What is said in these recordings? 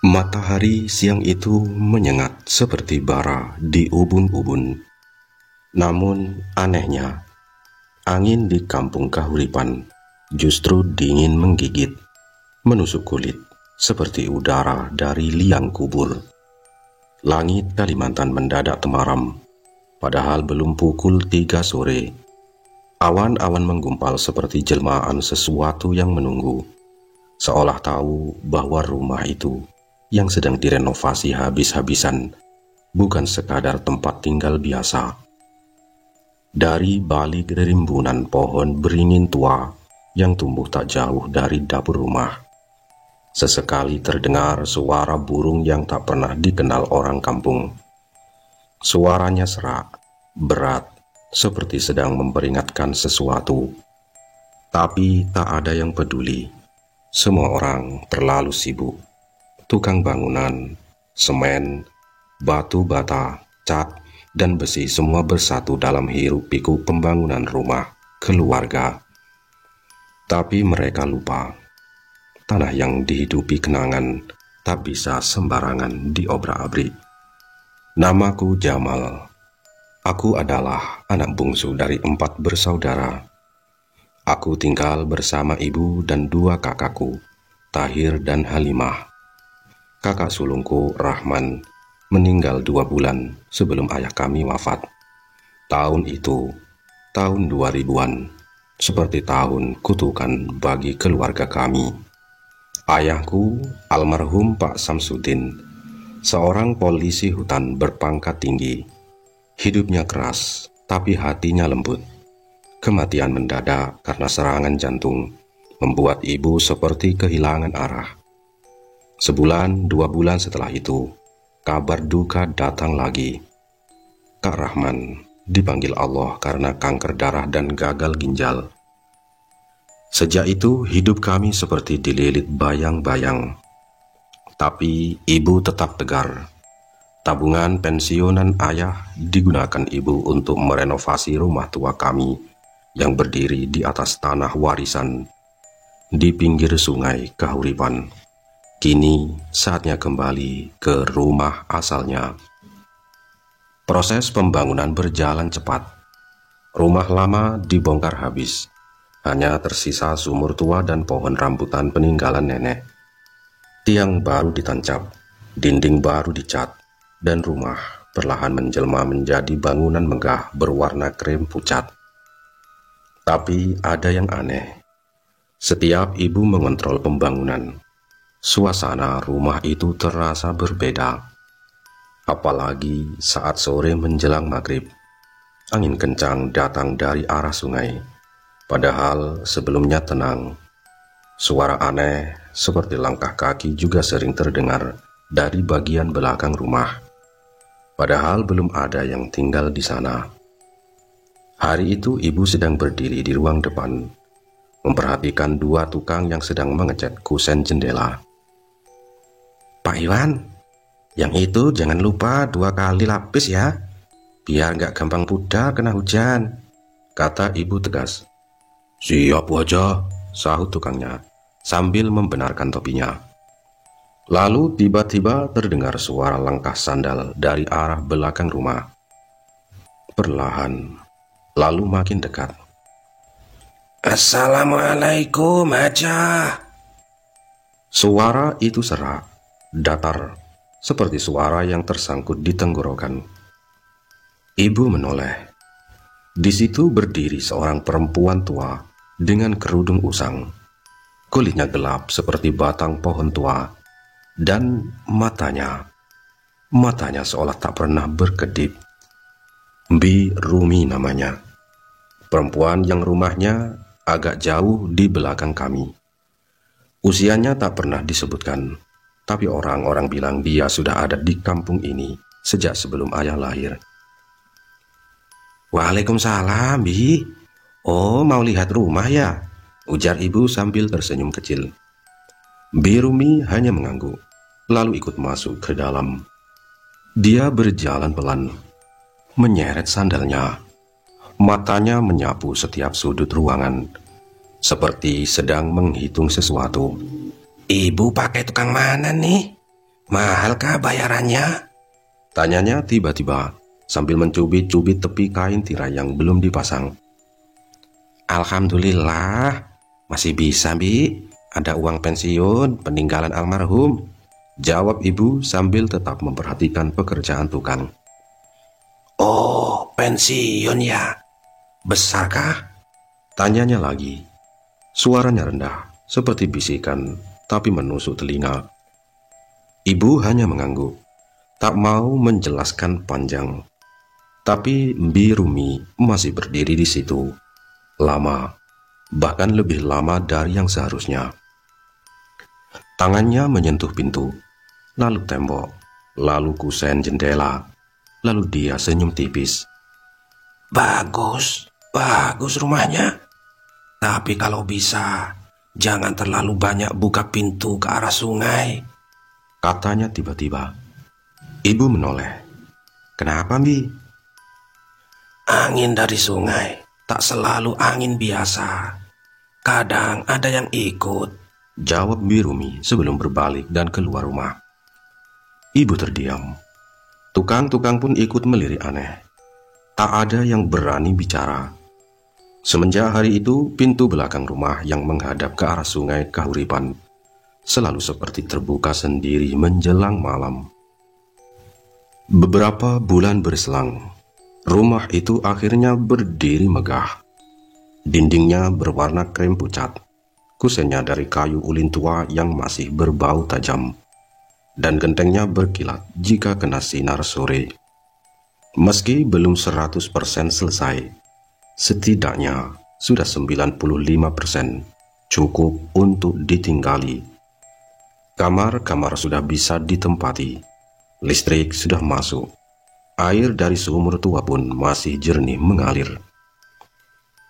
Matahari siang itu menyengat seperti bara di ubun-ubun. Namun anehnya, angin di kampung Kahuripan justru dingin menggigit, menusuk kulit seperti udara dari liang kubur. Langit Kalimantan mendadak temaram, padahal belum pukul 3 sore. Awan-awan menggumpal seperti jelmaan sesuatu yang menunggu, seolah tahu bahwa rumah itu yang sedang direnovasi habis-habisan bukan sekadar tempat tinggal biasa. Dari balik rimbunan pohon beringin tua yang tumbuh tak jauh dari dapur rumah, sesekali terdengar suara burung yang tak pernah dikenal orang kampung. Suaranya serak, berat, seperti sedang memperingatkan sesuatu. Tapi tak ada yang peduli. Semua orang terlalu sibuk. Tukang bangunan, semen, batu bata, cat, dan besi semua bersatu dalam hiruk-pikuk pembangunan rumah keluarga. Tapi mereka lupa, tanah yang dihidupi kenangan tak bisa sembarangan diobrak-abrik. Namaku Jamal. Aku adalah anak bungsu dari 4 bersaudara. Aku tinggal bersama ibu dan 2 kakakku, Tahir dan Halimah. Kakak sulungku, Rahman, meninggal 2 bulan sebelum ayah kami wafat. Tahun itu, tahun 2000-an, seperti tahun kutukan bagi keluarga kami. Ayahku, almarhum Pak Samsudin, seorang polisi hutan berpangkat tinggi. Hidupnya keras, tapi hatinya lembut. Kematian mendadak karena serangan jantung membuat ibu seperti kehilangan arah. Sebulan, 2 bulan setelah itu, kabar duka datang lagi. Kak Rahman dipanggil Allah karena kanker darah dan gagal ginjal. Sejak itu, hidup kami seperti dililit bayang-bayang. Tapi ibu tetap tegar. Tabungan pensiunan ayah digunakan ibu untuk merenovasi rumah tua kami yang berdiri di atas tanah warisan di pinggir sungai Kahuripan. Kini saatnya kembali ke rumah asalnya. Proses pembangunan berjalan cepat. Rumah lama dibongkar habis. Hanya tersisa sumur tua dan pohon rambutan peninggalan nenek. Tiang baru ditancap, dinding baru dicat, dan rumah perlahan menjelma menjadi bangunan megah berwarna krem pucat. Tapi ada yang aneh. Setiap ibu mengontrol pembangunan, suasana rumah itu terasa berbeda. Apalagi saat sore menjelang maghrib, angin kencang datang dari arah sungai. Padahal sebelumnya tenang. Suara aneh seperti langkah kaki juga sering terdengar dari bagian belakang rumah. Padahal belum ada yang tinggal di sana. Hari itu ibu sedang berdiri di ruang depan, memperhatikan 2 tukang yang sedang mengecat kusen jendela. Pak Iwan, yang itu jangan lupa 2 kali lapis ya, biar nggak gampang pudar kena hujan, kata ibu tegas. Siap aja, sahut tukangnya, sambil membenarkan topinya. Lalu tiba-tiba terdengar suara langkah sandal dari arah belakang rumah. Perlahan, lalu makin dekat. Assalamualaikum aja. Suara itu serak, datar, seperti suara yang tersangkut di tenggorokan. Ibu menoleh. Di situ berdiri seorang perempuan tua dengan kerudung usang. Kulitnya gelap seperti batang pohon tua, dan matanya seolah tak pernah berkedip. Bi Rumi namanya. Perempuan yang rumahnya agak jauh di belakang kami. Usianya tak pernah disebutkan, tapi orang-orang bilang dia sudah ada di kampung ini sejak sebelum ayah lahir. Waalaikumsalam, Bi. Oh, mau lihat rumah ya? Ujar ibu sambil tersenyum kecil. Bi Rumi hanya mengangguk, lalu ikut masuk ke dalam. Dia berjalan pelan, menyeret sandalnya. Matanya menyapu setiap sudut ruangan, seperti sedang menghitung sesuatu. Ibu pakai tukang mana nih? Mahalkah bayarannya? Tanyanya tiba-tiba sambil mencubit-cubit tepi kain tirai yang belum dipasang. Alhamdulillah, masih bisa, Bi. Ada uang pensiun peninggalan almarhum, jawab ibu sambil tetap memperhatikan pekerjaan tukang. Oh, pensiun ya? Besarkah? Tanyanya lagi. Suaranya rendah, seperti bisikan, tapi menusuk telinga. Ibu hanya mengangguk, tak mau menjelaskan panjang. Tapi Mbi Rumi masih berdiri di situ, lama, bahkan lebih lama dari yang seharusnya. Tangannya menyentuh pintu, lalu tembok, lalu kusen jendela, lalu dia senyum tipis. Bagus, bagus rumahnya. Tapi kalau bisa, jangan terlalu banyak buka pintu ke arah sungai, katanya tiba-tiba. Ibu menoleh. Kenapa, Bi? Angin dari sungai tak selalu angin biasa. Kadang ada yang ikut, jawab Mbi Rumi sebelum berbalik dan keluar rumah. Ibu terdiam. Tukang-tukang pun ikut melirik aneh. Tak ada yang berani bicara. Semenjak hari itu, pintu belakang rumah yang menghadap ke arah sungai Kahuripan selalu seperti terbuka sendiri menjelang malam. Beberapa bulan berselang, rumah itu akhirnya berdiri megah. Dindingnya berwarna krem pucat, kusennya dari kayu ulin tua yang masih berbau tajam, dan gentengnya berkilat jika kena sinar sore. Meski belum 100% selesai, setidaknya sudah 95% cukup untuk ditinggali. Kamar-kamar sudah bisa ditempati, listrik sudah masuk, air dari sumur tua pun masih jernih mengalir.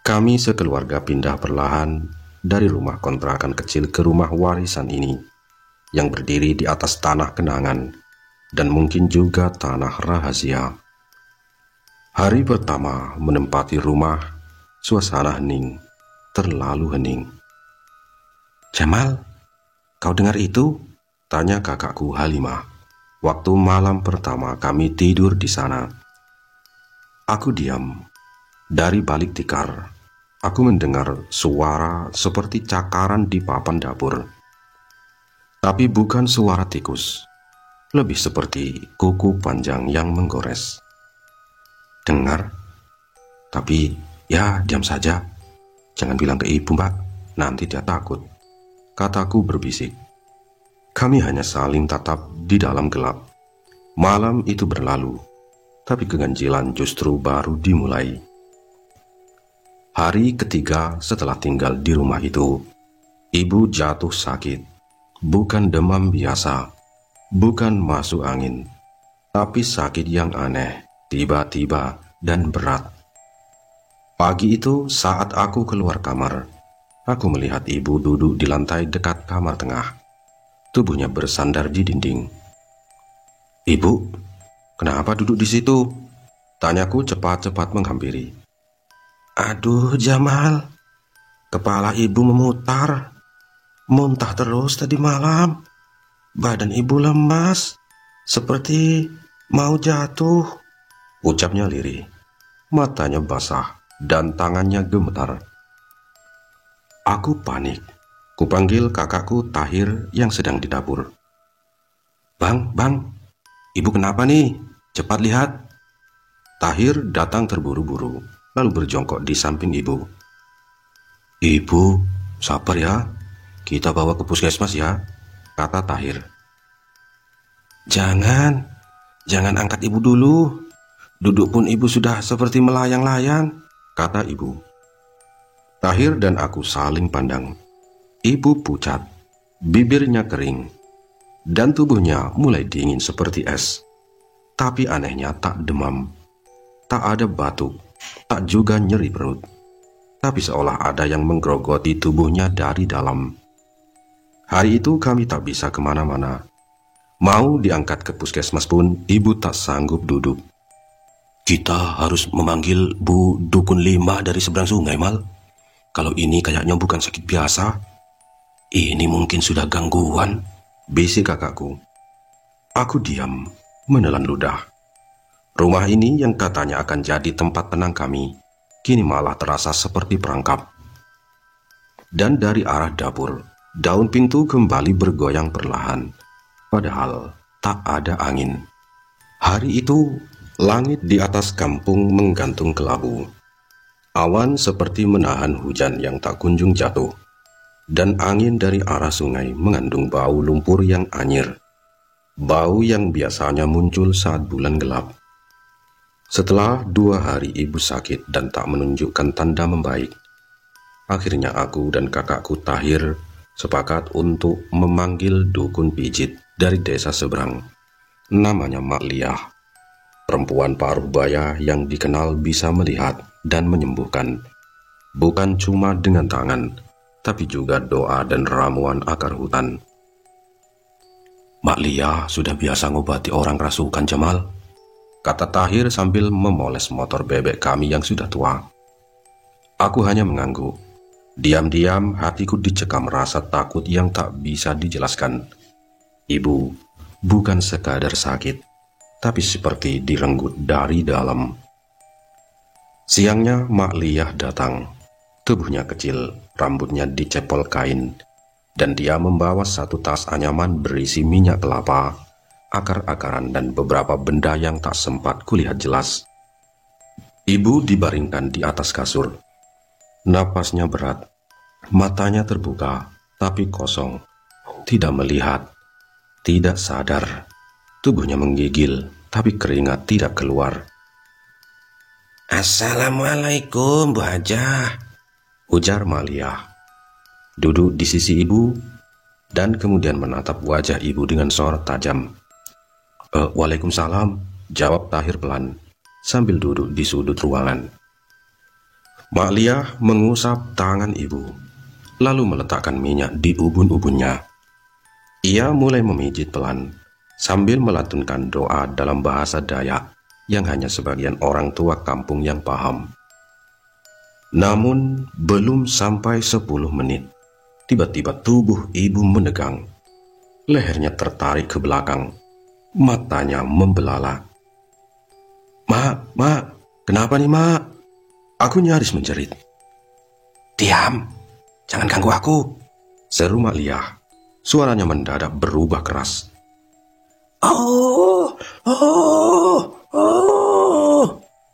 Kami sekeluarga pindah perlahan dari rumah kontrakan kecil ke rumah warisan ini, yang berdiri di atas tanah kenangan dan mungkin juga tanah rahasia. Hari pertama menempati rumah, suasana hening, terlalu hening. Jamal, kau dengar itu? Tanya kakakku Halimah, waktu malam pertama kami tidur di sana. Aku diam. Dari balik tikar, aku mendengar suara seperti cakaran di papan dapur. Tapi bukan suara tikus, lebih seperti kuku panjang yang menggores. Dengar? Tapi ya diam saja. Jangan bilang ke ibu, Mbak, nanti dia takut, kataku berbisik. Kami hanya saling tatap di dalam gelap. Malam itu berlalu, tapi keganjilan justru baru dimulai. Hari ketiga setelah tinggal di rumah itu, ibu jatuh sakit. Bukan demam biasa, bukan masuk angin, tapi sakit yang aneh, tiba-tiba dan berat. Pagi itu saat aku keluar kamar, aku melihat ibu duduk di lantai dekat kamar tengah. Tubuhnya bersandar di dinding. Ibu, kenapa duduk di situ? Tanyaku cepat-cepat menghampiri. Aduh Jamal, kepala ibu memutar. Muntah terus tadi malam. Badan ibu lemas, seperti mau jatuh, ucapnya lirih. Matanya basah dan tangannya gemetar. Aku panik. Kupanggil kakakku Tahir yang sedang di dapur. Bang, ibu kenapa nih? Cepat lihat. Tahir datang terburu-buru, lalu berjongkok di samping ibu. Ibu, sabar ya. Kita bawa ke puskesmas ya, kata Tahir. Jangan angkat ibu dulu. Duduk pun ibu sudah seperti melayang-layang, kata ibu. Tahir dan aku saling pandang. Ibu pucat, bibirnya kering, dan tubuhnya mulai dingin seperti es. Tapi anehnya tak demam, tak ada batuk, tak juga nyeri perut. Tapi seolah ada yang menggerogoti tubuhnya dari dalam. Hari itu kami tak bisa kemana-mana. Mau diangkat ke puskesmas pun ibu tak sanggup duduk. Kita harus memanggil Bu Dukun 5 dari seberang sungai, Mal. Kalau ini kayaknya bukan sakit biasa. Ini mungkin sudah gangguan, bisik kakakku. Aku diam, menelan ludah. Rumah ini yang katanya akan jadi tempat tenang kami, kini malah terasa seperti perangkap. Dan dari arah dapur, daun pintu kembali bergoyang perlahan, padahal tak ada angin. Hari itu, langit di atas kampung menggantung kelabu. Awan seperti menahan hujan yang tak kunjung jatuh, dan angin dari arah sungai mengandung bau lumpur yang anyir. Bau yang biasanya muncul saat bulan gelap. Setelah 2 hari ibu sakit dan tak menunjukkan tanda membaik, akhirnya aku dan kakakku Tahir sepakat untuk memanggil dukun pijit dari desa seberang. Namanya Mak Liah, perempuan paruh baya yang dikenal bisa melihat dan menyembuhkan, bukan cuma dengan tangan, tapi juga doa dan ramuan akar hutan. Mak Liah sudah biasa ngobati orang rasukan, Jamal, kata Tahir sambil memoles motor bebek kami yang sudah tua. Aku hanya mengangguk. Diam-diam hatiku dicekam rasa takut yang tak bisa dijelaskan. Ibu bukan sekadar sakit, tapi seperti direnggut dari dalam. Siangnya Mak Liah datang. Tubuhnya kecil, rambutnya dicepol kain, dan dia membawa 1 tas anyaman berisi minyak kelapa, akar-akaran, dan beberapa benda yang tak sempat kulihat jelas. Ibu dibaringkan di atas kasur. Napasnya berat, matanya terbuka, tapi kosong, tidak melihat, tidak sadar. Tubuhnya menggigil, tapi keringat tidak keluar. "Assalamualaikum, Bu Hajah," ujar Mak Liah. Duduk di sisi ibu, dan kemudian menatap wajah ibu dengan sorot tajam. Waalaikumsalam, jawab Tahir pelan, sambil duduk di sudut ruangan. Mak Liah mengusap tangan ibu, lalu meletakkan minyak di ubun-ubunnya. Ia mulai memijit pelan, sambil melantunkan doa dalam bahasa Dayak yang hanya sebagian orang tua kampung yang paham. Namun, belum sampai 10 menit, tiba-tiba tubuh ibu menegang. Lehernya tertarik ke belakang, matanya membelalak. Mak, kenapa nih, Mak? Aku nyaris menjerit. "Diam, jangan ganggu aku," seru Mak Liah. Suaranya mendadak berubah keras. Oh.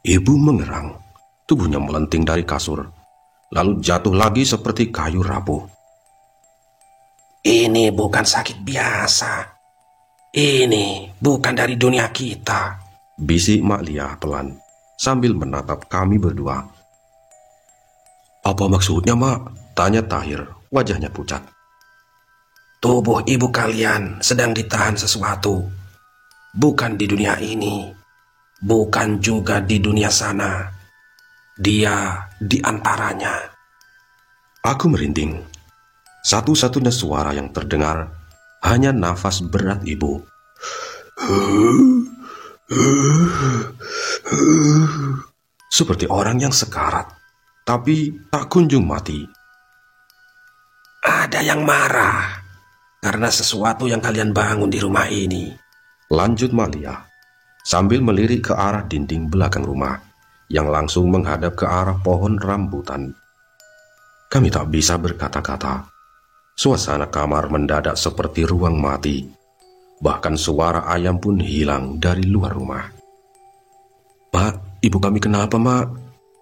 Ibu mengerang, tubuhnya melenting dari kasur, lalu jatuh lagi seperti kayu rapuh. "Ini bukan sakit biasa. Ini bukan dari dunia kita," bisik Mak Liah pelan, sambil menatap kami berdua. Apa maksudnya, Mak? Tanya Tahir, wajahnya pucat. "Tubuh ibu kalian sedang ditahan sesuatu. Bukan di dunia ini, bukan juga di dunia sana. Dia di antaranya." Aku merinding. Satu-satunya suara yang terdengar hanya nafas berat ibu. Seperti orang yang sekarat, tapi tak kunjung mati. "Ada yang marah karena sesuatu yang kalian bangun di rumah ini," lanjut Mak Liah, sambil melirik ke arah dinding belakang rumah yang langsung menghadap ke arah pohon rambutan. Kami tak bisa berkata-kata. Suasana kamar mendadak seperti ruang mati. Bahkan suara ayam pun hilang dari luar rumah. "Mak, ibu kami kenapa, Mak?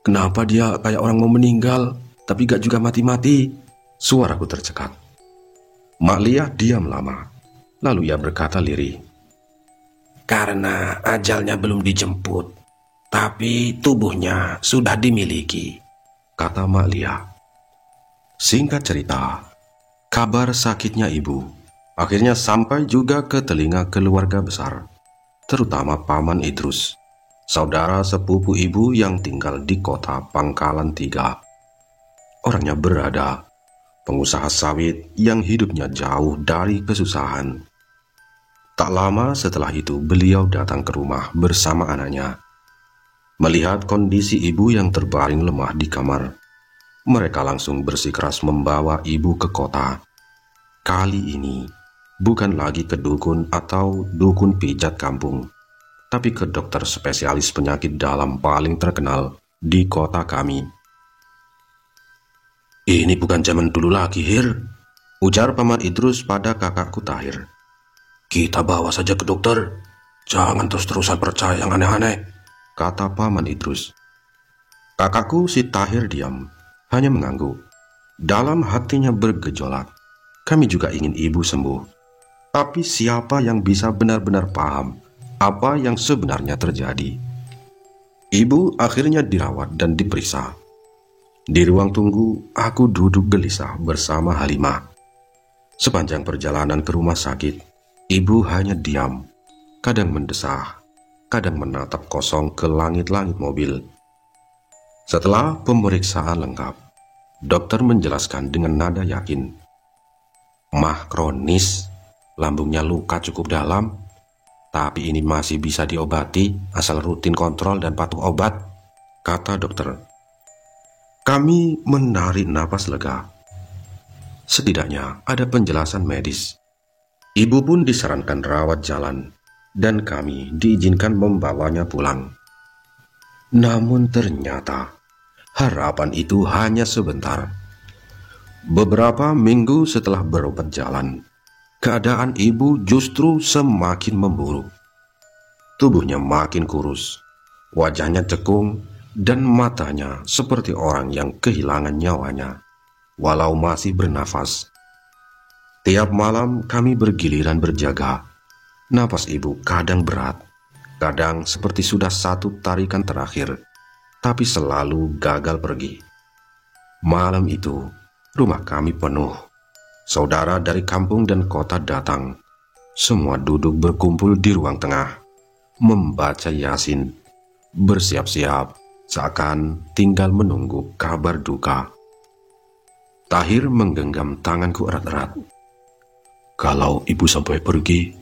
Kenapa dia kayak orang mau meninggal, tapi gak juga mati-mati?" Suaraku tercekat. Mak Liah diam lama, lalu ia berkata lirih. "Karena ajalnya belum dijemput, tapi tubuhnya sudah dimiliki," kata Mak Liah. Singkat cerita, kabar sakitnya ibu akhirnya sampai juga ke telinga keluarga besar, terutama Paman Idrus, saudara sepupu ibu yang tinggal di kota Pangkalan 3. Orangnya berada, pengusaha sawit yang hidupnya jauh dari kesusahan. Tak lama setelah itu beliau datang ke rumah bersama anaknya. Melihat kondisi ibu yang terbaring lemah di kamar, mereka langsung bersikeras membawa ibu ke kota. Kali ini bukan lagi ke dukun atau dukun pijat kampung, tapi ke dokter spesialis penyakit dalam paling terkenal di kota kami. Ini bukan zaman dulu lagi, Hir, ujar Paman Idrus pada kakakku Tahir. Kita bawa saja ke dokter. Jangan terus-terusan percaya yang aneh-aneh, kata Paman Idrus. Kakakku si Tahir diam, hanya mengangguk. Dalam hatinya bergejolak. Kami juga ingin ibu sembuh. Tapi siapa yang bisa benar-benar paham apa yang sebenarnya terjadi? Ibu akhirnya dirawat dan diperiksa. Di ruang tunggu, aku duduk gelisah bersama Halimah. Sepanjang perjalanan ke rumah sakit, ibu hanya diam, kadang mendesah, kadang menatap kosong ke langit-langit mobil. Setelah pemeriksaan lengkap, dokter menjelaskan dengan nada yakin. Mah kronis, lambungnya luka cukup dalam, tapi ini masih bisa diobati asal rutin kontrol dan patuh obat, kata dokter. Kami menarik napas lega. Setidaknya ada penjelasan medis. Ibu pun disarankan rawat jalan, dan kami diizinkan membawanya pulang. Namun ternyata harapan itu hanya sebentar. Beberapa minggu setelah berobat jalan, keadaan ibu justru semakin memburuk. Tubuhnya makin kurus, wajahnya cekung, dan matanya seperti orang yang kehilangan nyawanya, walau masih bernafas. Tiap malam kami bergiliran berjaga. Napas ibu kadang berat, kadang seperti sudah satu tarikan terakhir, tapi selalu gagal pergi. Malam itu, rumah kami penuh. Saudara dari kampung dan kota datang. Semua duduk berkumpul di ruang tengah, membaca Yasin, bersiap-siap, seakan tinggal menunggu kabar duka. Tahir menggenggam tanganku erat-erat. Kalau ibu sampai pergi,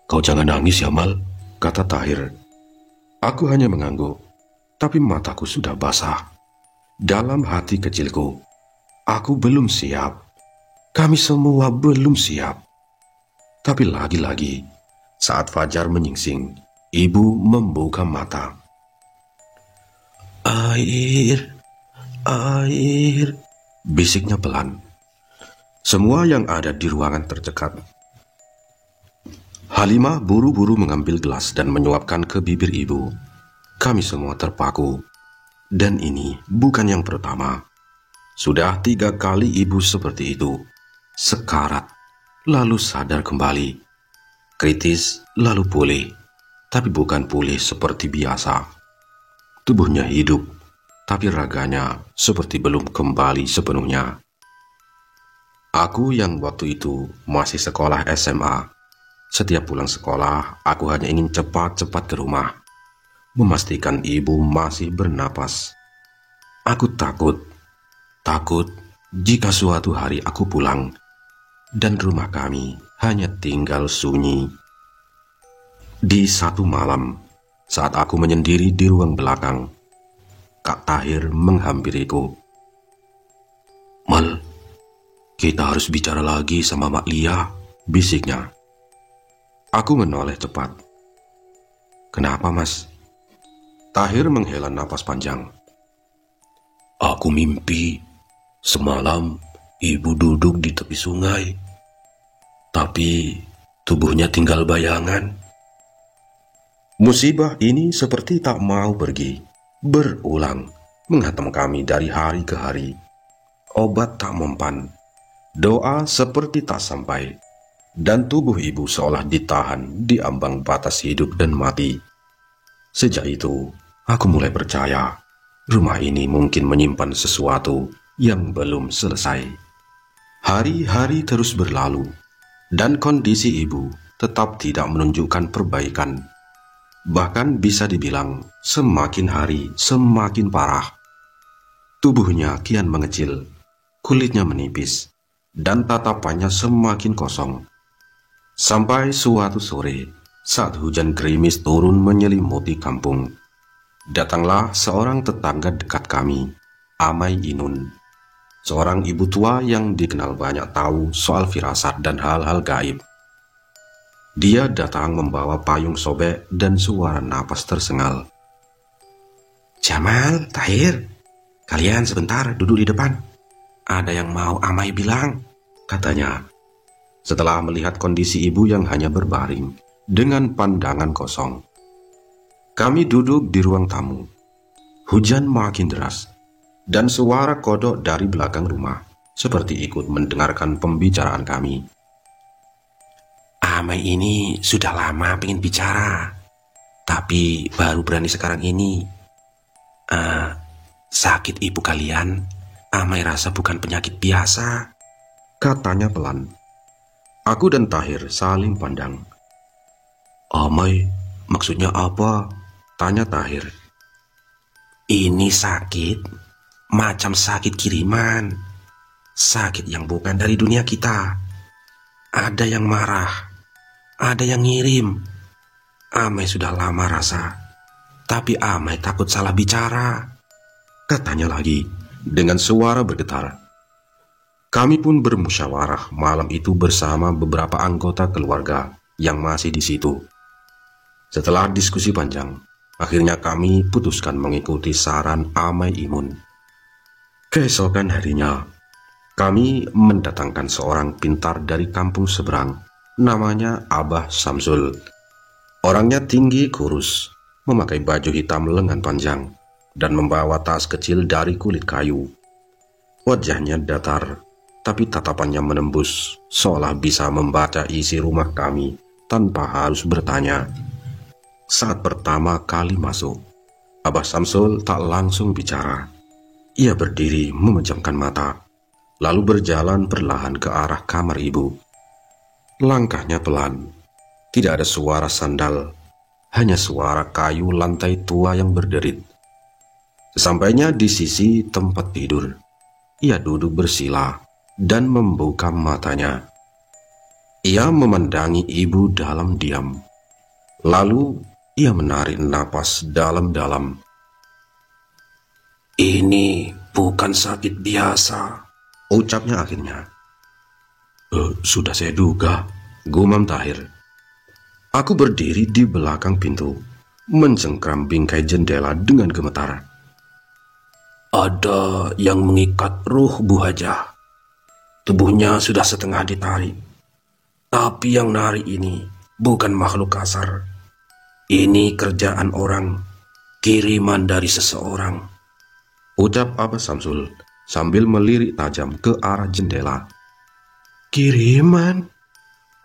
kau jangan nangis ya, Mal, kata Tahir. Aku hanya mengangguk, tapi mataku sudah basah. Dalam hati kecilku, aku belum siap. Kami semua belum siap. Tapi lagi-lagi, saat fajar menyingsing, ibu membuka mata. Air, air, bisiknya pelan. Semua yang ada di ruangan tercekat. Halimah buru-buru mengambil gelas dan menyuapkan ke bibir ibu. Kami semua terpaku. Dan ini bukan yang pertama. Sudah 3 kali ibu seperti itu. Sekarat, lalu sadar kembali. Kritis, lalu pulih. Tapi bukan pulih seperti biasa. Tubuhnya hidup, tapi raganya seperti belum kembali sepenuhnya. Aku yang waktu itu masih sekolah SMA. Setiap pulang sekolah, aku hanya ingin cepat-cepat ke rumah, memastikan ibu masih bernapas. Aku takut jika suatu hari aku pulang, dan rumah kami hanya tinggal sunyi. Di satu malam, saat aku menyendiri di ruang belakang, Kak Tahir menghampiriku. Mal, kita harus bicara lagi sama Mak Lia, bisiknya. Aku menoleh cepat. Kenapa, Mas? Tahir menghela napas panjang. Aku mimpi semalam ibu duduk di tepi sungai, tapi tubuhnya tinggal bayangan. Musibah ini seperti tak mau pergi, berulang, menghantam kami dari hari ke hari. Obat tak mempan, doa seperti tak sampai, dan tubuh ibu seolah ditahan di ambang batas hidup dan mati. Sejak itu, aku mulai percaya rumah ini mungkin menyimpan sesuatu yang belum selesai. Hari-hari terus berlalu, dan kondisi ibu tetap tidak menunjukkan perbaikan. Bahkan bisa dibilang semakin hari semakin parah. Tubuhnya kian mengecil, kulitnya menipis, dan tatapannya semakin kosong. Sampai suatu sore, saat hujan gerimis turun menyelimuti kampung, datanglah seorang tetangga dekat kami, Amai Inun, seorang ibu tua yang dikenal banyak tahu soal firasat dan hal-hal gaib. Dia datang membawa payung sobek dan suara napas tersengal. Jamal, Tahir, kalian sebentar duduk di depan. Ada yang mau Amai bilang, katanya. Setelah melihat kondisi ibu yang hanya berbaring dengan pandangan kosong. Kami duduk di ruang tamu. Hujan makin deras, dan suara kodok dari belakang rumah seperti ikut mendengarkan pembicaraan kami. Amai ini sudah lama pengen bicara, tapi baru berani sekarang ini. Sakit ibu kalian, Amai rasa bukan penyakit biasa, katanya pelan. Aku dan Tahir saling pandang. Amai, maksudnya apa? Tanya Tahir. Ini sakit, macam sakit kiriman. Sakit yang bukan dari dunia kita. Ada yang marah, ada yang ngirim. Amai sudah lama rasa, tapi Amai takut salah bicara, katanya lagi dengan suara bergetar. Kami pun bermusyawarah malam itu bersama beberapa anggota keluarga yang masih di situ. Setelah diskusi panjang, akhirnya kami putuskan mengikuti saran Amai Imun. Keesokan harinya, kami mendatangkan seorang pintar dari kampung seberang, namanya Abah Samsul. Orangnya tinggi kurus, memakai baju hitam lengan panjang, dan membawa tas kecil dari kulit kayu. Wajahnya datar, tapi tatapannya menembus, seolah bisa membaca isi rumah kami tanpa harus bertanya. Saat pertama kali masuk, Abah Samsul tak langsung bicara. Ia berdiri memejamkan mata, lalu berjalan perlahan ke arah kamar ibu. Langkahnya pelan, tidak ada suara sandal, hanya suara kayu lantai tua yang berderit. Sesampainya di sisi tempat tidur, ia duduk bersila dan membuka matanya. Ia memandangi ibu dalam diam. Lalu ia menarik napas dalam-dalam. Ini bukan sakit biasa, ucapnya akhirnya. Sudah saya duga, gumam Tahir. Aku berdiri di belakang pintu, mencengkram bingkai jendela dengan gemetar. Ada yang mengikat ruh Bu Hajah. Tubuhnya sudah setengah ditarik. Tapi yang narik ini bukan makhluk kasar. Ini kerjaan orang, kiriman dari seseorang, ucap Abah Samsul sambil melirik tajam ke arah jendela. Kiriman?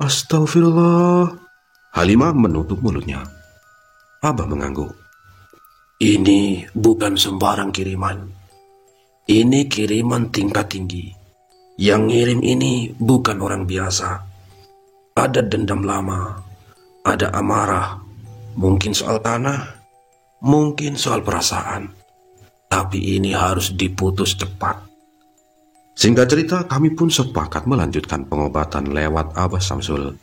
Astagfirullah. Halimah menutup mulutnya. Abah mengangguk. Ini bukan sembarang kiriman. Ini kiriman tingkat tinggi. Yang ngirim ini bukan orang biasa. Ada dendam lama, ada amarah, mungkin soal tanah, mungkin soal perasaan. Tapi ini harus diputus cepat. Singkat cerita, kami pun sepakat melanjutkan pengobatan lewat Abah Samsul.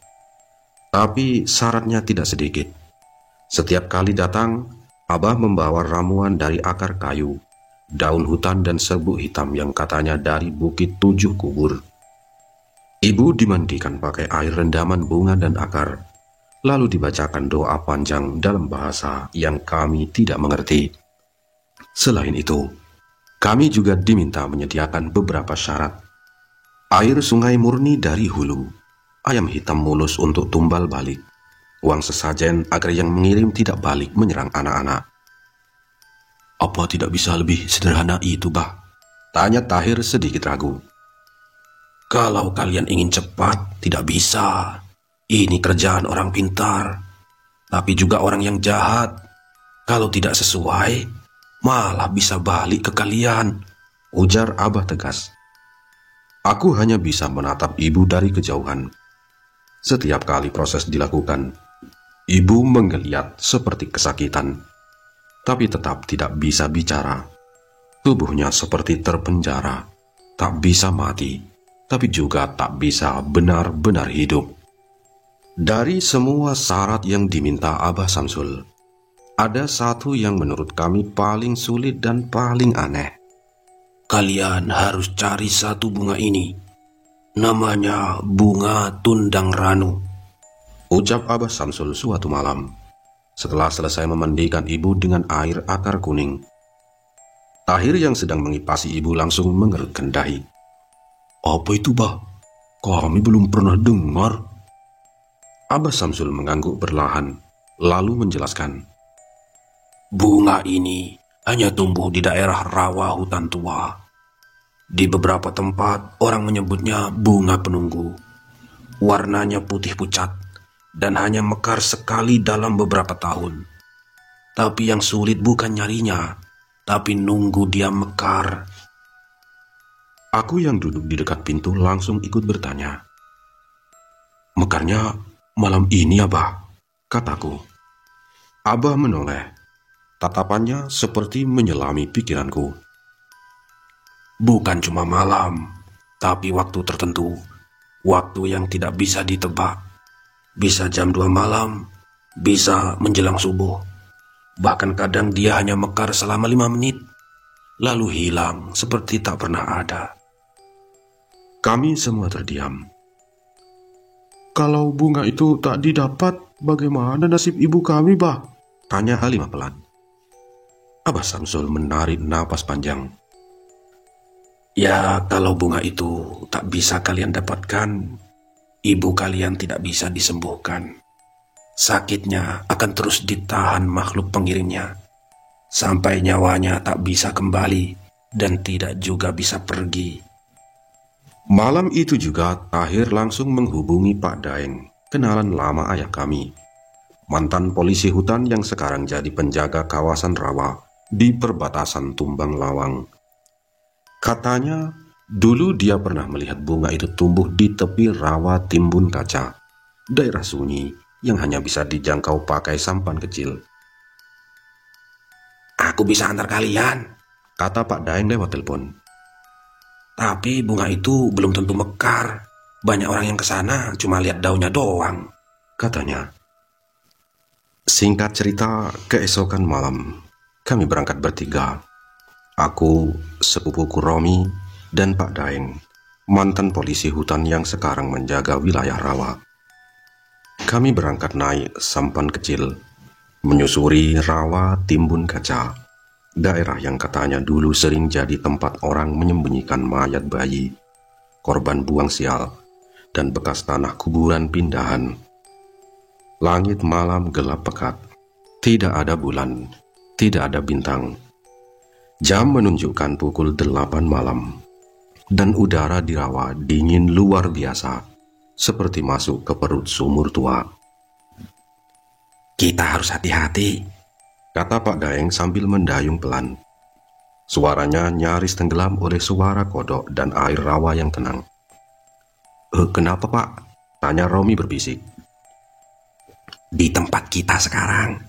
Tapi syaratnya tidak sedikit. Setiap kali datang, Abah membawa ramuan dari akar kayu, daun hutan dan serbuk hitam yang katanya dari Bukit 7 Kubur. Ibu dimandikan pakai air rendaman bunga dan akar, lalu dibacakan doa panjang dalam bahasa yang kami tidak mengerti. Selain itu, kami juga diminta menyediakan beberapa syarat. Air sungai murni dari hulu, ayam hitam mulus untuk tumbal balik, uang sesajen agar yang mengirim tidak balik menyerang anak-anak. Apa tidak bisa lebih sederhana itu, Bah? Tanya Tahir sedikit ragu. Kalau kalian ingin cepat, tidak bisa. Ini kerjaan orang pintar, tapi juga orang yang jahat. Kalau tidak sesuai, malah bisa balik ke kalian, ujar Abah tegas. Aku hanya bisa menatap ibu dari kejauhan. Setiap kali proses dilakukan, ibu menggeliat seperti kesakitan, tapi tetap tidak bisa bicara. Tubuhnya seperti terpenjara, tak bisa mati, tapi juga tak bisa benar-benar hidup. Dari semua syarat yang diminta Abah Samsul, ada satu yang menurut kami paling sulit dan paling aneh. Kalian harus cari satu bunga ini. Namanya bunga tundang ranu. ucap Abah Samsul suatu malam, setelah selesai memandikan ibu dengan air akar kuning. Tahir yang sedang mengipasi ibu langsung mengerutkan dahi. Apa itu, Bah? Kami belum pernah dengar. Abah Samsul mengangguk perlahan, lalu menjelaskan. Bunga ini hanya tumbuh di daerah rawa hutan tua. Di beberapa tempat orang menyebutnya bunga penunggu. Warnanya putih pucat dan hanya mekar sekali dalam beberapa tahun. Tapi yang sulit bukan nyarinya, tapi nunggu dia mekar. Aku yang duduk di dekat pintu langsung ikut bertanya. Mekarnya malam ini, Abah, kataku. Abah menoleh. Tatapannya seperti menyelami pikiranku. Bukan cuma malam, tapi waktu tertentu. Waktu yang tidak bisa ditebak. Bisa jam 2 malam, bisa menjelang subuh. Bahkan kadang dia hanya mekar selama 5 menit, lalu hilang seperti tak pernah ada. Kami semua terdiam. Kalau bunga itu tak didapat, bagaimana nasib ibu kami, Bah? Tanya Halimah pelan. Abah Samsul menarik napas panjang. Ya, kalau bunga itu tak bisa kalian dapatkan, ibu kalian tidak bisa disembuhkan. Sakitnya akan terus ditahan makhluk pengirimnya, sampai nyawanya tak bisa kembali dan tidak juga bisa pergi. Malam itu juga Tahir langsung menghubungi Pak Daeng, kenalan lama ayah kami, mantan polisi hutan yang sekarang jadi penjaga kawasan rawa di perbatasan Tumbang Lawang. Katanya, dulu dia pernah melihat bunga itu tumbuh di tepi rawa Timbun Kaca, daerah sunyi yang hanya bisa dijangkau pakai sampan kecil. Aku bisa antar kalian, kata Pak Daeng lewat telepon. Tapi bunga itu belum tentu mekar. Banyak orang yang kesana cuma lihat daunnya doang, katanya. Singkat cerita, keesokan malam, kami berangkat bertiga. Aku, sepupuku Romi, dan Pak Daeng, mantan polisi hutan yang sekarang menjaga wilayah rawa. Kami berangkat naik sampan kecil, menyusuri rawa Timbun Kaca, daerah yang katanya dulu sering jadi tempat orang menyembunyikan mayat bayi, korban buang sial, dan bekas tanah kuburan pindahan. Langit malam gelap pekat, tidak ada bulan, tidak ada bintang. Jam menunjukkan pukul 8 malam, dan udara di rawa dingin luar biasa, seperti masuk ke perut sumur tua. Kita harus hati-hati, kata Pak Daeng sambil mendayung pelan. Suaranya nyaris tenggelam oleh suara kodok dan air rawa yang tenang. Kenapa, Pak? Tanya Romi berbisik. Di tempat kita sekarang,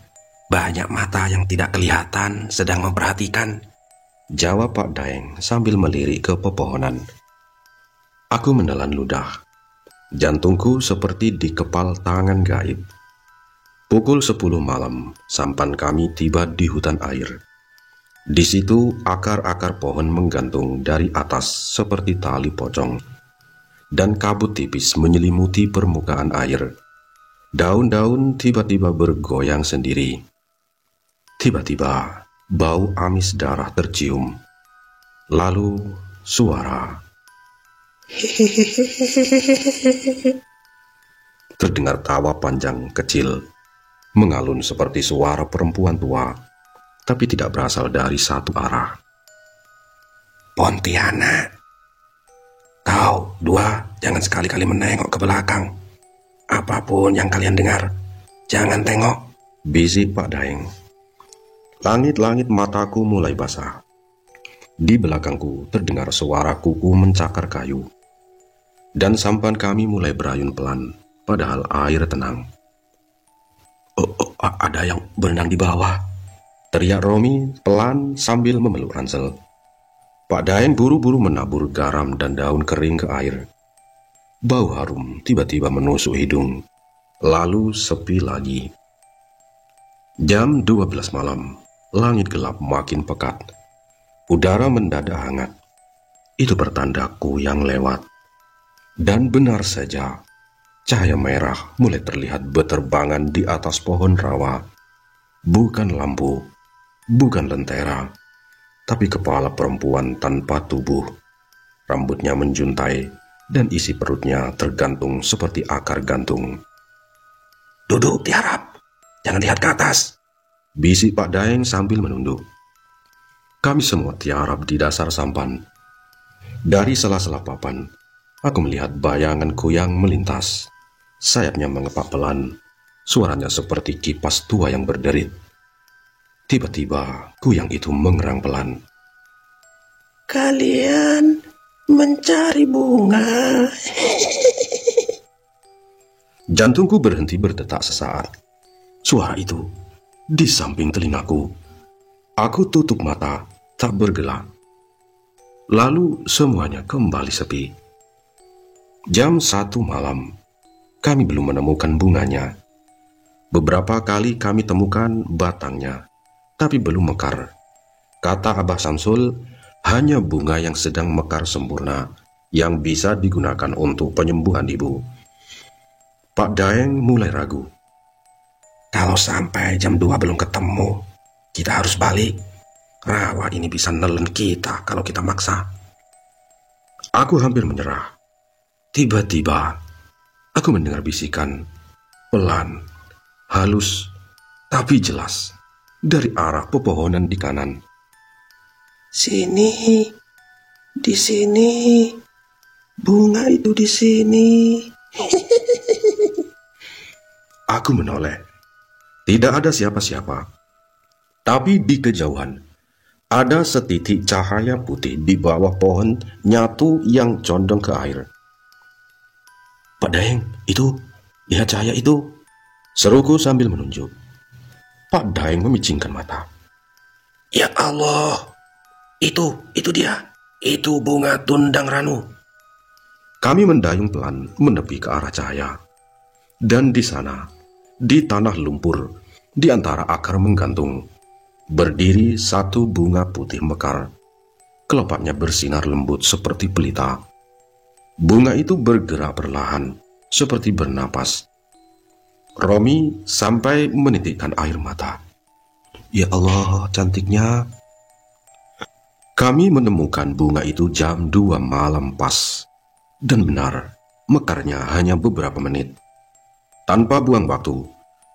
banyak mata yang tidak kelihatan sedang memperhatikan, jawab Pak Daeng sambil melirik ke pepohonan. Aku menelan ludah. Jantungku seperti dikepal tangan gaib. Pukul 10 malam, sampan kami tiba di hutan air. Di situ akar-akar pohon menggantung dari atas seperti tali pocong, dan kabut tipis menyelimuti permukaan air. Daun-daun tiba-tiba bergoyang sendiri. Tiba-tiba, bau amis darah tercium. Lalu, suara. Terdengar tawa panjang kecil, mengalun seperti suara perempuan tua, tapi tidak berasal dari satu arah. Pontianak, kau dua jangan sekali-kali menengok ke belakang. Apapun yang kalian dengar, jangan tengok, bisik Pak Daeng. Langit-langit mataku mulai basah. Di belakangku terdengar suara kuku mencakar kayu, dan sampan kami mulai berayun pelan, padahal air tenang. Ada yang berenang di bawah, teriak Romi pelan sambil memeluk ransel. Pak Daeng buru-buru menabur garam dan daun kering ke air. Bau harum tiba-tiba menusuk hidung, lalu sepi lagi. Jam 12 malam, langit gelap makin pekat. Udara mendadak hangat. Itu pertanda kuyang lewat. Dan benar saja, Cahaya merah mulai terlihat berterbangan di atas pohon rawa. Bukan lampu, bukan lentera, tapi kepala perempuan tanpa tubuh. Rambutnya menjuntai dan isi perutnya tergantung seperti akar gantung. "Duduk tiarap, jangan lihat ke atas," bisik Pak Daeng sambil menunduk. Kami semua tiarap di dasar sampan. Dari sela-sela papan, aku melihat bayangan kuyang melintas. Sayapnya mengepak pelan, suaranya seperti kipas tua yang berderit. Tiba-tiba, kuyang itu mengerang pelan. "Kalian mencari bunga." Jantungku berhenti berdetak sesaat. Suara itu di samping telingaku. Aku tutup mata, tak bergerak. Lalu semuanya kembali sepi. Jam 1 malam. Kami belum menemukan bunganya. Beberapa kali kami temukan batangnya, tapi belum mekar. Kata Abah Samsul, hanya bunga yang sedang mekar sempurna yang bisa digunakan untuk penyembuhan ibu. Pak Daeng mulai ragu. "Kalau sampai jam 2 belum ketemu, kita harus balik. Rawa ini bisa nelen kita kalau kita maksa." Aku hampir menyerah. Tiba-tiba, aku mendengar bisikan, pelan, halus, tapi jelas, dari arah pepohonan di kanan. "Sini, di sini, bunga itu di sini." Aku menoleh. Tidak ada siapa-siapa. Tapi di kejauhan, ada setitik cahaya putih di bawah pohon nyatu yang condong ke air. "Pak Daeng, itu, lihat cahaya itu," seruku sambil menunjuk. Pak Daeng memicingkan mata. "Ya Allah, itu dia. Itu bunga tundang ranu." Kami mendayung pelan menepi ke arah cahaya. Dan di sana, di tanah lumpur, di antara akar menggantung, berdiri satu bunga putih mekar. Kelopaknya bersinar lembut seperti pelita. Bunga itu bergerak perlahan, seperti bernapas. Romi sampai menitikkan air mata. "Ya Allah, cantiknya." Kami menemukan bunga itu jam 2 malam pas. Dan benar, mekarnya hanya beberapa menit. Tanpa buang waktu,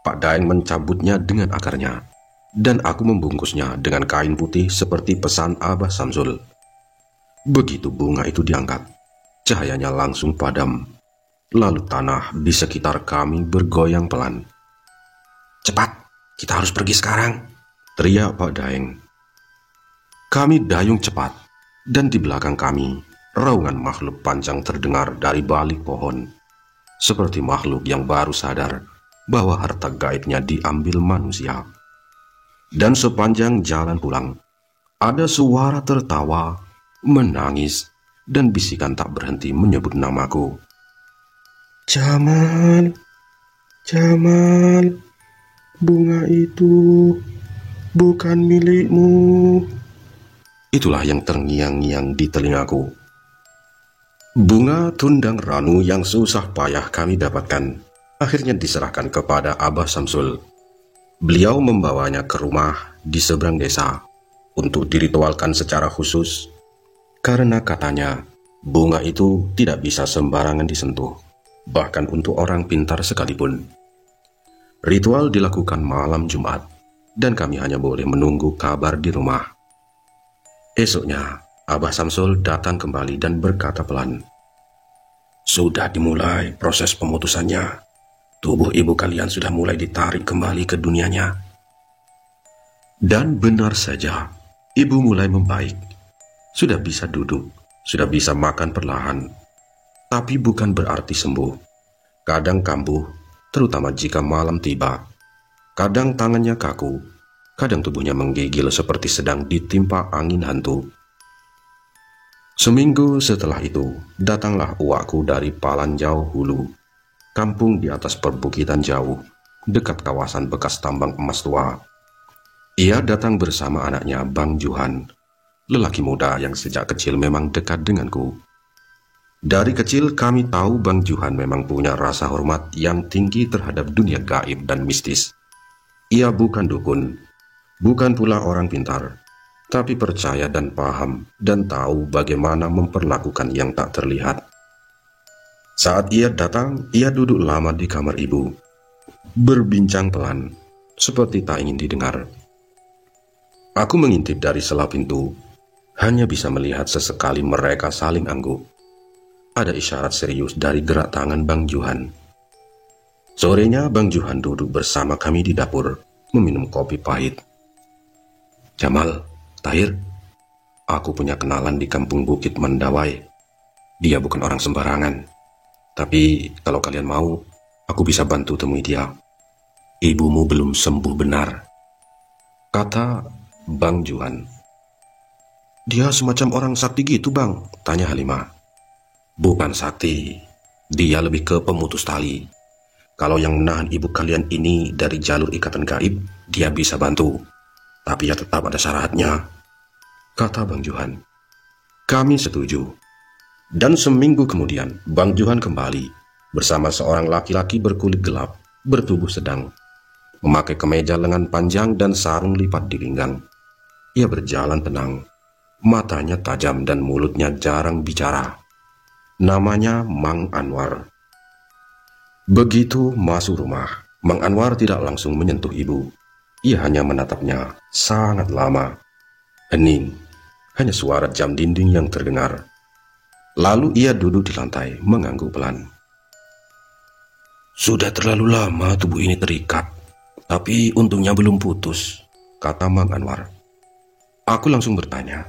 Pak Daeng mencabutnya dengan akarnya, dan aku membungkusnya dengan kain putih seperti pesan Abah Samsul. Begitu bunga itu diangkat, cahayanya langsung padam. Lalu tanah di sekitar kami bergoyang pelan. "Cepat, kita harus pergi sekarang," teriak Pak Daeng. Kami dayung cepat, dan di belakang kami, raungan makhluk panjang terdengar dari balik pohon. Seperti makhluk yang baru sadar bahwa harta gaibnya diambil manusia. Dan sepanjang jalan pulang, ada suara tertawa, menangis, dan bisikan tak berhenti menyebut namaku. "Jamal, Jamal, bunga itu bukan milikmu." Itulah yang terngiang-ngiang di telingaku. Bunga tundang ranu yang susah payah kami dapatkan akhirnya diserahkan kepada Abah Samsul. Beliau membawanya ke rumah di seberang desa untuk diritualkan secara khusus, karena katanya bunga itu tidak bisa sembarangan disentuh, bahkan untuk orang pintar sekalipun. Ritual dilakukan malam Jumat, dan kami hanya boleh menunggu kabar di rumah. Esoknya, Abah Samsul datang kembali dan berkata pelan, "Sudah dimulai proses pemutusannya. Tubuh ibu kalian sudah mulai ditarik kembali ke dunianya." Dan benar saja, ibu mulai membaik. Sudah bisa duduk, sudah bisa makan perlahan. Tapi bukan berarti sembuh. Kadang kambuh, terutama jika malam tiba. Kadang tangannya kaku, kadang tubuhnya menggigil seperti sedang ditimpa angin hantu. Seminggu setelah itu, datanglah uakku dari Palanjau Hulu, kampung di atas perbukitan jauh, dekat kawasan bekas tambang emas tua. Ia datang bersama anaknya Bang Juhan, lelaki muda yang sejak kecil memang dekat denganku. Dari kecil kami tahu Bang Juhan memang punya rasa hormat yang tinggi terhadap dunia gaib dan mistis. Ia bukan dukun, bukan pula orang pintar, tapi percaya dan paham dan tahu bagaimana memperlakukan yang tak terlihat. Saat ia datang, ia duduk lama di kamar ibu, berbincang pelan, seperti tak ingin didengar. Aku mengintip dari sela pintu, hanya bisa melihat sesekali mereka saling angguk. Ada isyarat serius dari gerak tangan Bang Juhan. Sorenya Bang Juhan duduk bersama kami di dapur, meminum kopi pahit. "Jamal, Tahir, aku punya kenalan di kampung Bukit Mandawai. Dia bukan orang sembarangan. Tapi kalau kalian mau, aku bisa bantu temui dia. Ibumu belum sembuh benar," kata Bang Juhan. "Dia semacam orang sakti gitu, Bang?" tanya Halimah. "Bukan sakti, dia lebih ke pemutus tali. Kalau yang menahan ibu kalian ini dari jalur ikatan gaib, dia bisa bantu. Tapi ya tetap ada syaratnya," kata Bang Juhan. Kami setuju. Dan seminggu kemudian, Bang Juhan kembali bersama seorang laki-laki berkulit gelap, bertubuh sedang, memakai kemeja lengan panjang dan sarung lipat di pinggang. Ia berjalan tenang, matanya tajam dan mulutnya jarang bicara. Namanya Mang Anwar. Begitu masuk rumah, Mang Anwar tidak langsung menyentuh ibu. Ia hanya menatapnya sangat lama. Hening, hanya suara jam dinding yang terdengar. Lalu ia duduk di lantai, mengangguk pelan. "Sudah terlalu lama tubuh ini terikat, tapi untungnya belum putus," kata Mang Anwar. Aku langsung bertanya,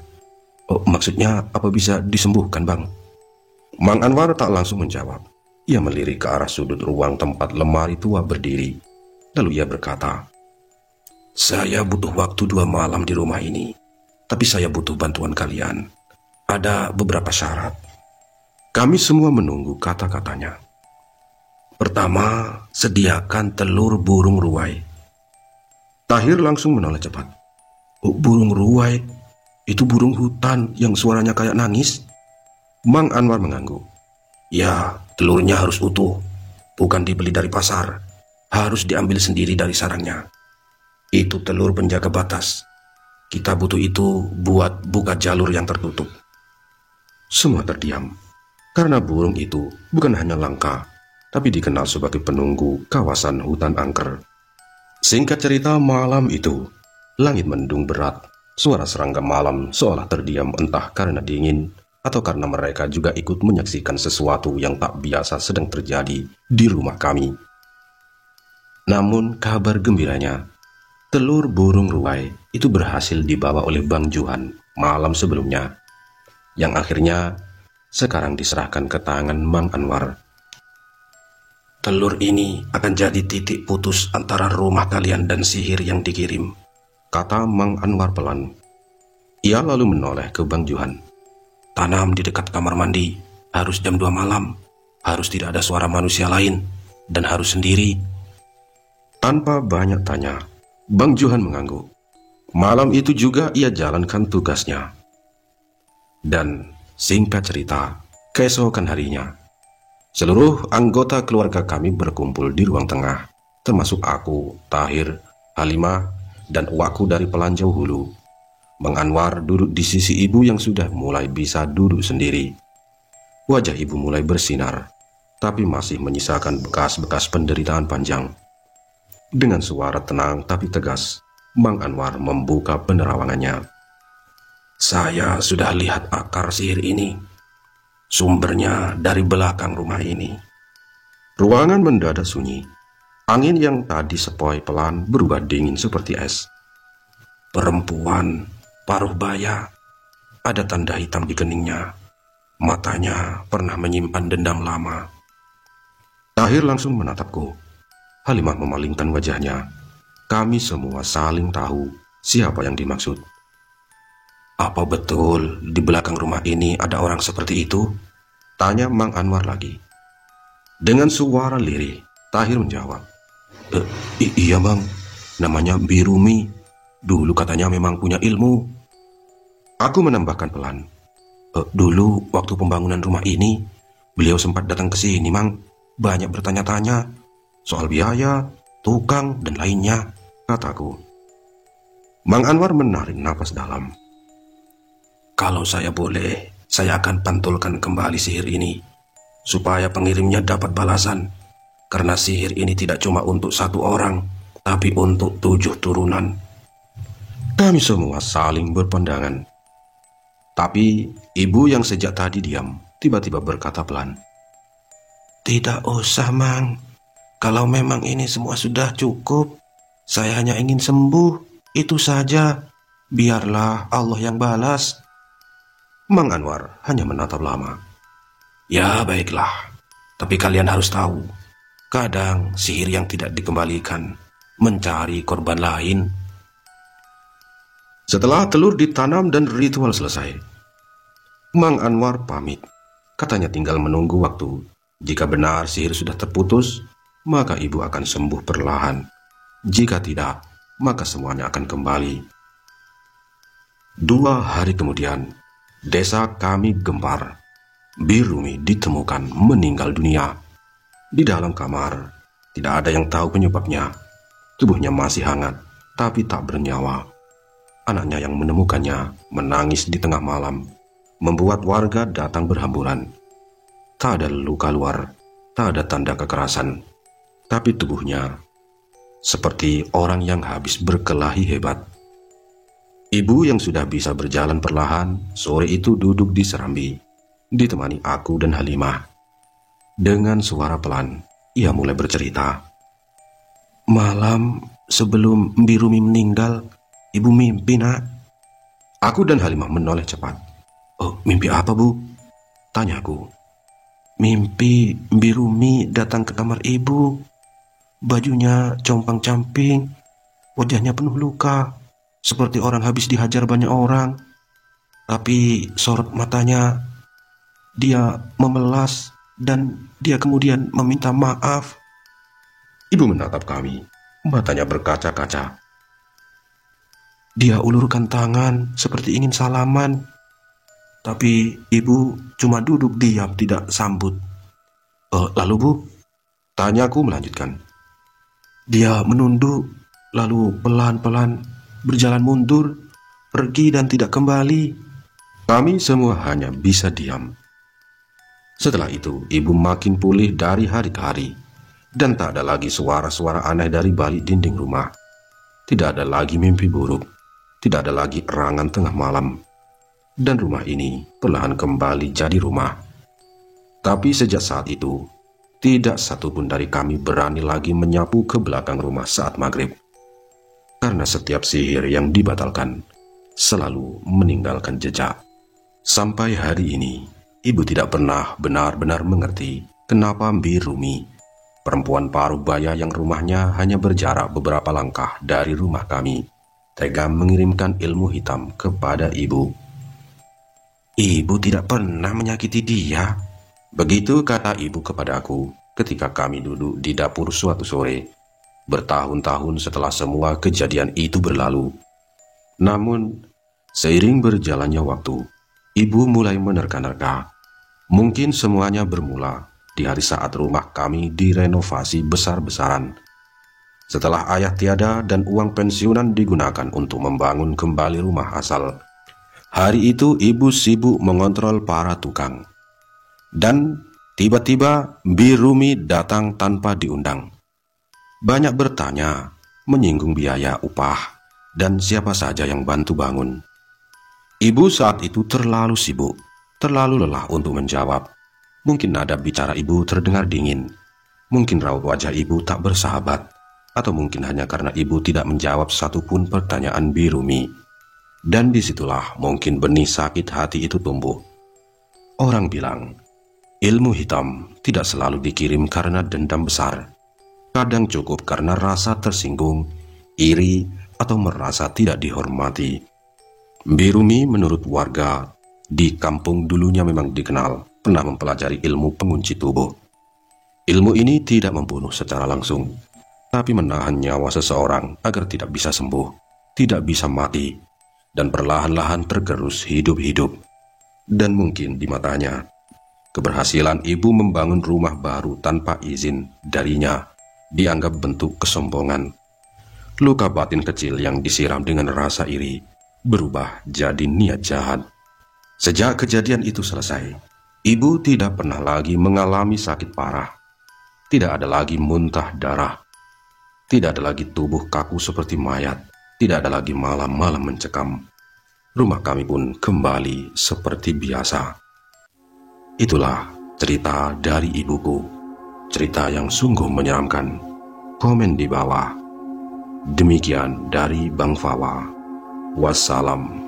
"Oh, maksudnya apa bisa disembuhkan, Bang?" Mang Anwar tak langsung menjawab. Ia melirik ke arah sudut ruang tempat lemari tua berdiri. Lalu ia berkata, "Saya butuh waktu 2 malam di rumah ini, tapi saya butuh bantuan kalian. Ada beberapa syarat." Kami semua menunggu kata-katanya. "Pertama, sediakan telur burung ruwai." Tahir langsung menoleh cepat. "Oh, burung ruwai? Itu burung hutan yang suaranya kayak nangis?" Mang Anwar mengangguk. "Ya, telurnya harus utuh, bukan dibeli dari pasar. Harus diambil sendiri dari sarangnya. Itu telur penjaga batas. Kita butuh itu buat buka jalur yang tertutup." Semua terdiam, karena burung itu bukan hanya langka, tapi dikenal sebagai penunggu kawasan hutan angker. Singkat cerita, malam itu, langit mendung berat. Suara serangga malam seolah terdiam, entah karena dingin atau karena mereka juga ikut menyaksikan sesuatu yang tak biasa sedang terjadi di rumah kami. Namun kabar gembiranya, telur burung ruwai itu berhasil dibawa oleh Bang Juhan malam sebelumnya, yang akhirnya sekarang diserahkan ke tangan Mang Anwar. "Telur ini akan jadi titik putus antara rumah kalian dan sihir yang dikirim," kata Mang Anwar pelan. Ia lalu menoleh ke Bang Juhan. "Tanam di dekat kamar mandi, harus jam 2 malam, harus tidak ada suara manusia lain, dan harus sendiri." Tanpa banyak tanya, Bang Juhan mengangguk. Malam itu juga ia jalankan tugasnya. Dan singkat cerita, keesokan harinya, seluruh anggota keluarga kami berkumpul di ruang tengah, termasuk aku, Tahir, Halimah, dan uakku dari Pelanjau Hulu. Mang Anwar duduk di sisi ibu yang sudah mulai bisa duduk sendiri. Wajah ibu mulai bersinar, tapi masih menyisakan bekas-bekas penderitaan panjang. Dengan suara tenang tapi tegas, Mang Anwar membuka penerawangannya. "Saya sudah lihat akar sihir ini. Sumbernya dari belakang rumah ini." Ruangan mendadak sunyi. Angin yang tadi sepoi pelan berubah dingin seperti es. "Perempuan, paruh baya, ada tanda hitam di keningnya. Matanya pernah menyimpan dendam lama." Tahir langsung menatapku. Halimah memalingkan wajahnya. Kami semua saling tahu siapa yang dimaksud. "Apa betul di belakang rumah ini ada orang seperti itu?" tanya Mang Anwar lagi. Dengan suara lirih, Tahir menjawab, Iya Bang, namanya Birumi. Dulu katanya memang punya ilmu." Aku menambahkan pelan, "Dulu waktu pembangunan rumah ini, Beliau sempat datang ke sini, Mang. Banyak bertanya-tanya soal biaya, tukang, dan lainnya, kataku. Mang Anwar menarik napas dalam. Kalau saya boleh, saya akan pantulkan kembali sihir ini, supaya pengirimnya dapat balasan. Karena sihir ini tidak cuma untuk satu orang, tapi untuk 7 turunan. Kami semua saling berpandangan. Tapi ibu yang sejak tadi diam, tiba-tiba berkata pelan. Tidak usah, Mang. Kalau memang ini semua sudah cukup, saya hanya ingin sembuh, itu saja. Biarlah Allah yang balas. Mang Anwar hanya menatap lama. Ya, baiklah. Tapi kalian harus tahu, kadang sihir yang tidak dikembalikan mencari korban lain. Setelah telur ditanam dan ritual selesai, Mang Anwar pamit. Katanya tinggal menunggu waktu. Jika benar sihir sudah terputus, maka ibu akan sembuh perlahan. Jika tidak, maka semuanya akan kembali. 2 hari kemudian, desa kami gempar. Birumi ditemukan meninggal dunia. Di dalam kamar, tidak ada yang tahu penyebabnya. Tubuhnya masih hangat, tapi tak bernyawa. Anaknya yang menemukannya menangis di tengah malam, membuat warga datang berhamburan. Tak ada luka luar, tak ada tanda kekerasan, tapi tubuhnya seperti orang yang habis berkelahi hebat. Ibu yang sudah bisa berjalan perlahan, sore itu duduk di serambi, ditemani aku dan Halimah. Dengan suara pelan, ia mulai bercerita. Malam sebelum Birumi meninggal, Ibu mimpi, Nak. Aku dan Halimah menoleh cepat. Oh, mimpi apa, Bu? Tanyaku. Mimpi Birumi datang ke kamar Ibu. Bajunya compang-camping, wajahnya penuh luka, seperti orang habis dihajar banyak orang. Tapi sorot matanya, dia memelas dan dia kemudian meminta maaf. Ibu menatap kami, matanya berkaca-kaca. Dia ulurkan tangan seperti ingin salaman, tapi Ibu cuma duduk diam tidak sambut. Lalu, Bu? Tanyaku melanjutkan. Dia menunduk, lalu pelan-pelan berjalan mundur, pergi dan tidak kembali. Kami semua hanya bisa diam. Setelah itu, Ibu makin pulih dari hari ke hari, dan tak ada lagi suara-suara aneh dari balik dinding rumah. Tidak ada lagi mimpi buruk. Tidak ada lagi erangan tengah malam. Dan rumah ini perlahan kembali jadi rumah. Tapi sejak saat itu, tidak satupun dari kami berani lagi menyapu ke belakang rumah saat maghrib. Karena setiap sihir yang dibatalkan selalu meninggalkan jejak. Sampai hari ini, Ibu tidak pernah benar-benar mengerti kenapa Birumi, perempuan parubaya yang rumahnya hanya berjarak beberapa langkah dari rumah kami, tega mengirimkan ilmu hitam kepada Ibu. Ibu tidak pernah menyakiti dia. Begitu kata Ibu kepada aku ketika kami duduk di dapur suatu sore, bertahun-tahun setelah semua kejadian itu berlalu. Namun, seiring berjalannya waktu, Ibu mulai menerka-nerka. Mungkin semuanya bermula di hari saat rumah kami direnovasi besar-besaran. Setelah ayah tiada dan uang pensiunan digunakan untuk membangun kembali rumah asal, hari itu Ibu sibuk mengontrol para tukang. Dan tiba-tiba Birumi datang tanpa diundang. Banyak bertanya, menyinggung biaya upah, dan siapa saja yang bantu bangun. Ibu saat itu terlalu sibuk, terlalu lelah untuk menjawab. Mungkin nada bicara Ibu terdengar dingin. Mungkin raut wajah Ibu tak bersahabat. Atau mungkin hanya karena Ibu tidak menjawab satupun pertanyaan Birumi. Dan disitulah mungkin benih sakit hati itu tumbuh. Orang bilang, ilmu hitam tidak selalu dikirim karena dendam besar. Kadang cukup karena rasa tersinggung, iri, atau merasa tidak dihormati. Birumi menurut warga di kampung dulunya memang dikenal pernah mempelajari ilmu pengunci tubuh. Ilmu ini tidak membunuh secara langsung, tapi menahan nyawa seseorang agar tidak bisa sembuh, tidak bisa mati, dan perlahan-lahan tergerus hidup-hidup. Dan mungkin di matanya, Keberhasilan ibu membangun rumah baru tanpa izin darinya dianggap bentuk kesombongan. Luka batin kecil yang disiram dengan rasa iri berubah jadi niat jahat. Sejak kejadian itu selesai, ibu tidak pernah lagi mengalami sakit parah. Tidak ada lagi muntah darah. Tidak ada lagi tubuh kaku seperti mayat. Tidak ada lagi malam-malam mencekam. Rumah kami pun kembali seperti biasa. Itulah cerita dari ibuku. Cerita yang sungguh menyeramkan. Komen di bawah. Demikian dari Bang Fawa. Wassalam.